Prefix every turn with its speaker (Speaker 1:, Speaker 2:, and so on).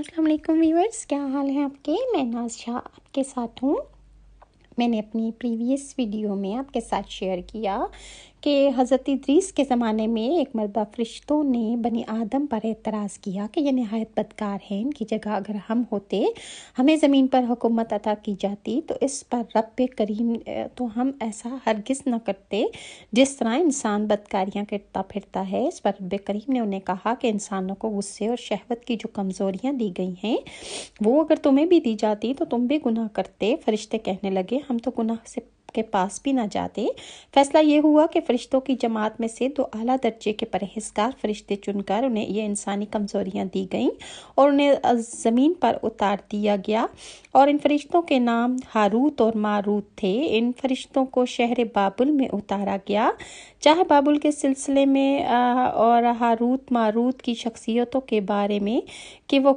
Speaker 1: السلام علیکم ویورز، کیا حال ہے آپ کے؟ میں ناز شاہ آپ کے ساتھ ہوں۔ میں نے اپنی پریویس ویڈیو میں آپ کے ساتھ شیئر کیا کہ حضرت ادریس کے زمانے میں ایک مرتبہ فرشتوں نے بنی آدم پر اعتراض کیا کہ یہ نہایت بدکار ہیں، ان کی جگہ اگر ہم ہوتے، ہمیں زمین پر حکومت عطا کی جاتی تو اس پر رب کریم تو ہم ایسا ہرگز نہ کرتے جس طرح انسان بدکاریاں کرتا پھرتا ہے۔ اس پر رب کریم نے انہیں کہا کہ انسانوں کو غصے اور شہوت کی جو کمزوریاں دی گئی ہیں وہ اگر تمہیں بھی دی جاتی تو تم بھی گناہ کرتے۔ فرشتے کہنے لگے ہم تو گناہ سے کے پاس بھی نہ جاتے۔ فیصلہ یہ ہوا کہ فرشتوں کی جماعت میں سے 2 اعلیٰ درجے کے پرہیزگار فرشتے چن کر انہیں یہ انسانی کمزوریاں دی گئیں اور انہیں زمین پر اتار دیا گیا، اور ان فرشتوں کے نام ہاروت اور ماروت تھے۔ ان فرشتوں کو شہر بابل میں اتارا گیا۔ چاہے بابل کے سلسلے میں اور ہاروت ماروت کی شخصیتوں کے بارے میں کہ وہ